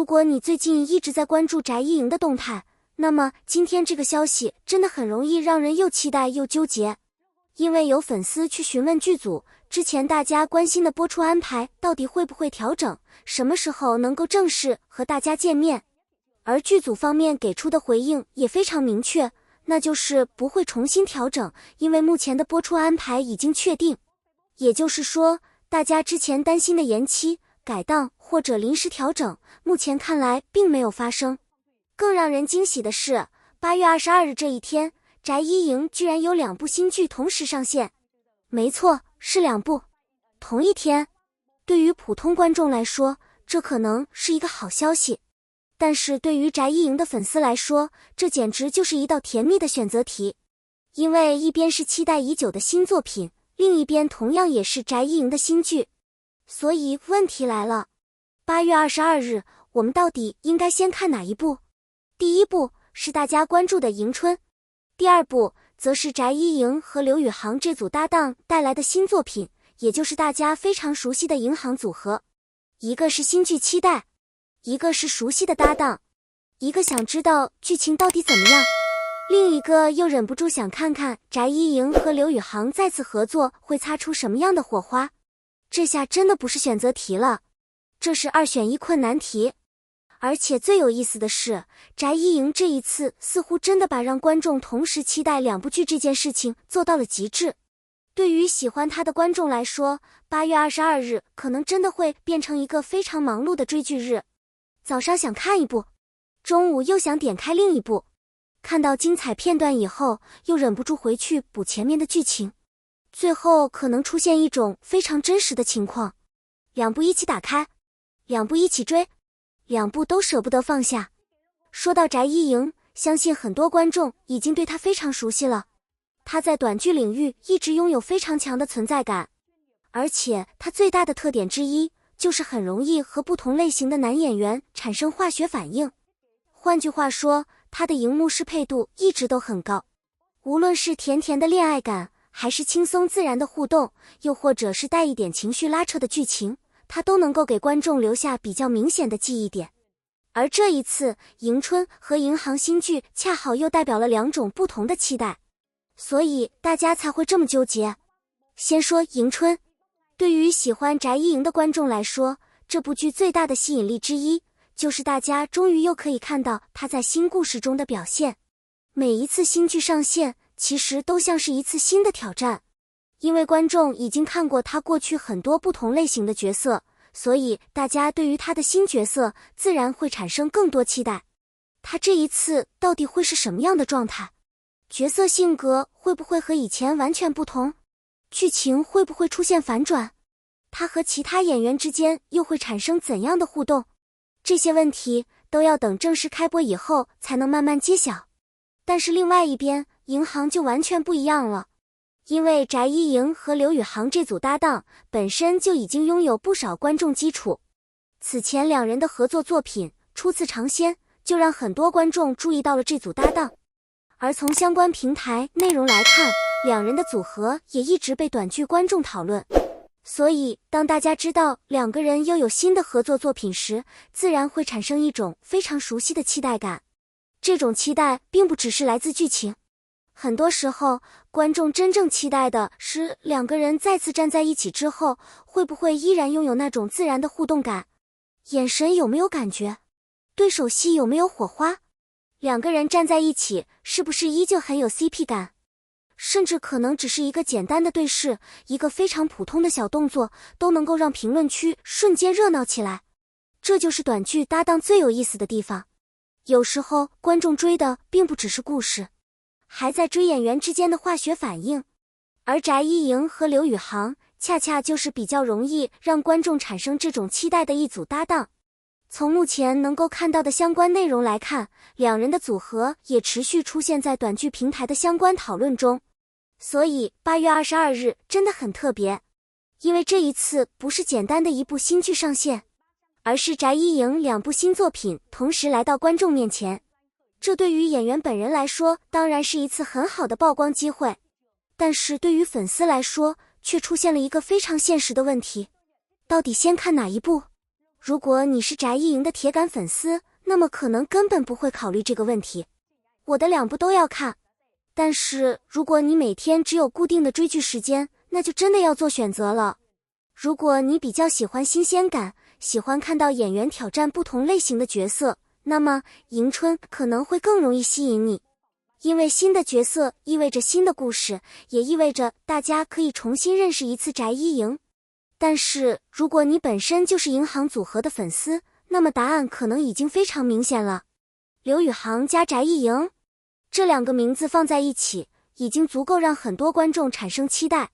果你最近一直在关注翟一莹的动态，那么今天这个消息真的很容易让人又期待又纠结。因为有粉丝去询问剧组，之前大家关心的播出安排到底会不会调整，什么时候能够正式和大家见面。而剧组方面给出的回应也非常明确，那就是不会重新调整，因为目前的播出安排已经确定。也就是说，大家之前担心的延期、改档或者临时调整，目前看来并没有发生。更让人惊喜的是，8月22日这一天，翟一莹居然有2部新剧同时上线。没错，是2部。同一天。对于普通观众来说，这可能是一个好消息。但是对于翟一莹的粉丝来说，这简直就是一道甜蜜的选择题。因为一边是期待已久的新作品，另一边同样也是翟一莹的新剧。所以问题来了，8月22日，我们到底应该先看哪一部？第一部是大家关注的《迎春》，第二部则是翟一莹和刘宇航这组搭档带来的新作品，也就是大家非常熟悉的银行组合。一个是新剧期待，一个是熟悉的搭档，一个想知道剧情到底怎么样，另一个又忍不住想看看翟一莹和刘宇航再次合作会擦出什么样的火花。这下真的不是选择题了，这是2选1困难题。而且最有意思的是，翟一莹这一次似乎真的把让观众同时期待2部剧这件事情做到了极致。对于喜欢他的观众来说，8月22日可能真的会变成一个非常忙碌的追剧日。早上想看一部，中午又想点开另一部，看到精彩片段以后，又忍不住回去补前面的剧情。最后可能出现一种非常真实的情况，2部一起打开，2部一起追，2部都舍不得放下。说到翟一莹，相信很多观众已经对她非常熟悉了。她在短剧领域一直拥有非常强的存在感，而且她最大的特点之一就是很容易和不同类型的男演员产生化学反应。换句话说，她的荧幕适配度一直都很高，无论是甜甜的恋爱感，还是轻松自然的互动，又或者是带一点情绪拉扯的剧情，她都能够给观众留下比较明显的记忆点。而这一次，迎春和银行新剧恰好又代表了2种不同的期待，所以大家才会这么纠结。先说迎春，对于喜欢翟一莹的观众来说，这部剧最大的吸引力之一，就是大家终于又可以看到她在新故事中的表现。每一次新剧上线，其实都像是一次新的挑战，因为观众已经看过她过去很多不同类型的角色，所以大家对于她的新角色自然会产生更多期待。她这一次到底会是什么样的状态？角色性格会不会和以前完全不同？剧情会不会出现反转？她和其他演员之间又会产生怎样的互动？这些问题都要等正式开播以后才能慢慢揭晓。但是另外一边，银行就完全不一样了。因为翟一莹和刘宇航这组搭档本身就已经拥有不少观众基础，此前2人的合作作品初次尝鲜，就让很多观众注意到了这组搭档。而从相关平台内容来看，2人的组合也一直被短剧观众讨论。所以当大家知道2个人又有新的合作作品时，自然会产生一种非常熟悉的期待感。这种期待并不只是来自剧情，很多时候观众真正期待的是2个人再次站在一起之后，会不会依然拥有那种自然的互动感，眼神有没有感觉，对手戏有没有火花，2个人站在一起是不是依旧很有 CP 感，甚至可能只是一个简单的对视，一个非常普通的小动作，都能够让评论区瞬间热闹起来。这就是短剧搭档最有意思的地方。有时候观众追的并不只是故事，还在追演员之间的化学反应。而翟一莹和刘宇航恰恰就是比较容易让观众产生这种期待的一组搭档。从目前能够看到的相关内容来看，2人的组合也持续出现在短剧平台的相关讨论中。所以8月22日真的很特别，因为这一次不是简单的一部新剧上线，而是翟一莹2部新作品同时来到观众面前。这对于演员本人来说当然是一次很好的曝光机会，但是对于粉丝来说却出现了一个非常现实的问题，到底先看哪一部？如果你是翟一莹的铁杆粉丝，那么可能根本不会考虑这个问题。我的2部都要看。但是如果你每天只有固定的追剧时间，那就真的要做选择了。如果你比较喜欢新鲜感，喜欢看到演员挑战不同类型的角色，那么迎春可能会更容易吸引你。因为新的角色意味着新的故事，也意味着大家可以重新认识一次翟一莹。但是如果你本身就是银行组合的粉丝，那么答案可能已经非常明显了。刘宇航加翟一莹，这2个名字放在一起，已经足够让很多观众产生期待。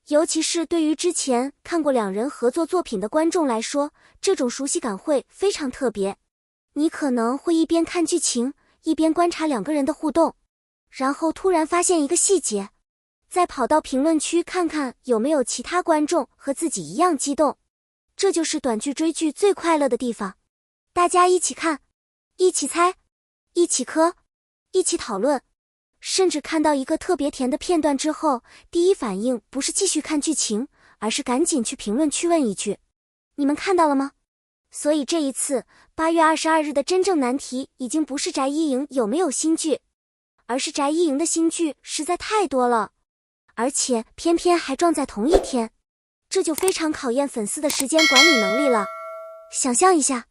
尤其是对于之前看过2人合作作品的观众来说，这种熟悉感会非常特别。你可能会一边看剧情，一边观察2个人的互动，然后突然发现一个细节，再跑到评论区看看有没有其他观众和自己一样激动。这就是短剧追剧最快乐的地方，大家一起看，一起猜，一起磕，一起讨论。甚至看到一个特别甜的片段之后，第一反应不是继续看剧情，而是赶紧去评论区问一句：你们看到了吗？所以这一次8月22日的真正难题已经不是翟一莹有没有新剧，而是翟一莹的新剧实在太多了，而且偏偏还撞在同一天，这就非常考验粉丝的时间管理能力了。想象一下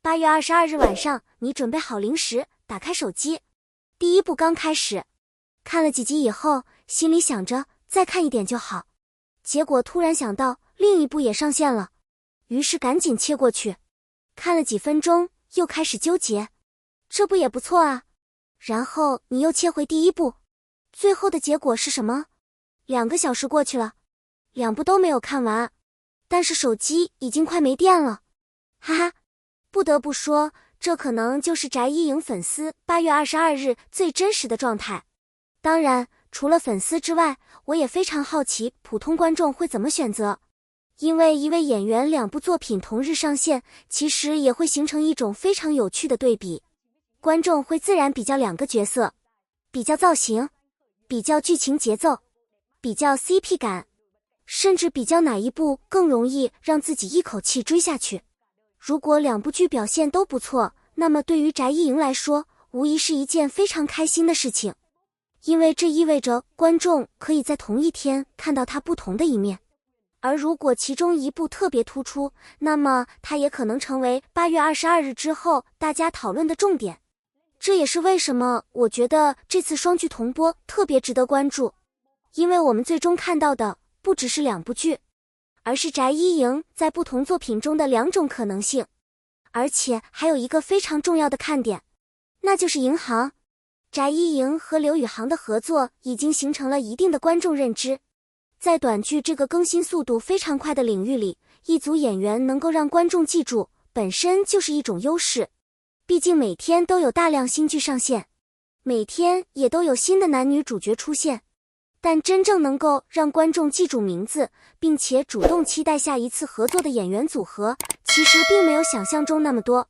，8月22日晚上，你准备好零食，打开手机，第1部刚开始，看了几集以后，心里想着再看一点就好，结果突然想到另一部也上线了，于是赶紧切过去，看了几分钟，又开始纠结，这部也不错啊。然后你又切回第1部，最后的结果是什么？2个小时过去了，2部都没有看完，但是手机已经快没电了。哈哈，不得不说，这可能就是翟一莹粉丝8月22日最真实的状态。当然，除了粉丝之外，我也非常好奇普通观众会怎么选择。因为一位演员2部作品同日上线，其实也会形成一种非常有趣的对比。观众会自然比较2个角色，比较造型，比较剧情节奏，比较 CP 感，甚至比较哪一部更容易让自己一口气追下去。如果2部剧表现都不错，那么对于翟一莹来说，无疑是一件非常开心的事情。因为这意味着观众可以在同一天看到他不同的一面，而如果其中一部特别突出，那么它也可能成为8月22日之后大家讨论的重点。这也是为什么我觉得这次双剧同播特别值得关注，因为我们最终看到的不只是2部剧，而是翟一莹在不同作品中的2种可能性。而且还有一个非常重要的看点，那就是银行。翟一莹和刘宇航的合作已经形成了一定的观众认知，在短剧这个更新速度非常快的领域里，一组演员能够让观众记住，本身就是一种优势。毕竟每天都有大量新剧上线，每天也都有新的男女主角出现，但真正能够让观众记住名字，并且主动期待下一次合作的演员组合，其实并没有想象中那么多。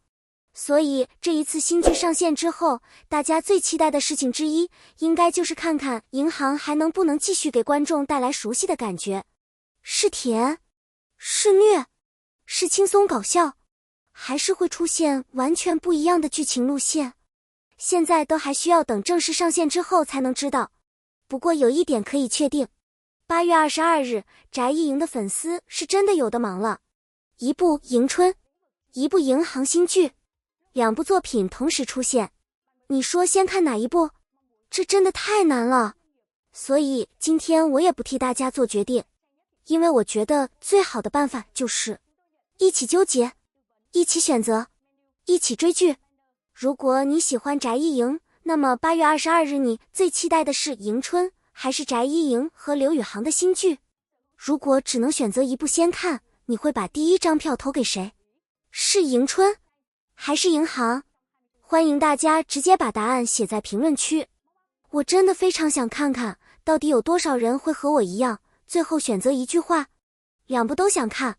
所以这一次新剧上线之后，大家最期待的事情之一，应该就是看看银行还能不能继续给观众带来熟悉的感觉。是甜？是虐？是轻松搞笑？还是会出现完全不一样的剧情路线？现在都还需要等正式上线之后才能知道。不过有一点可以确定，8月22日，翟一莹的粉丝是真的有的忙了。一部迎春，一部银行新剧，2部作品同时出现，你说先看哪一部？这真的太难了。所以今天我也不替大家做决定，因为我觉得最好的办法就是一起纠结，一起选择，一起追剧。如果你喜欢翟一莹，那么8月22日你最期待的是迎春，还是翟一莹和刘宇航的新剧？如果只能选择一部先看，你会把第1张票投给谁？是迎春还是银行？欢迎大家直接把答案写在评论区。我真的非常想看看，到底有多少人会和我一样，最后选择一句话，2部都想看。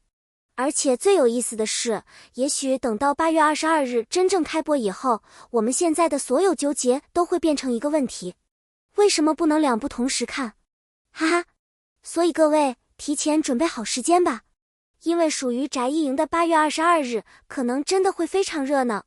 而且最有意思的是，也许等到8月22日真正开播以后，我们现在的所有纠结都会变成一个问题：为什么不能2部同时看？哈哈，所以各位提前准备好时间吧，因为属于翟艺营的8月22日可能真的会非常热闹。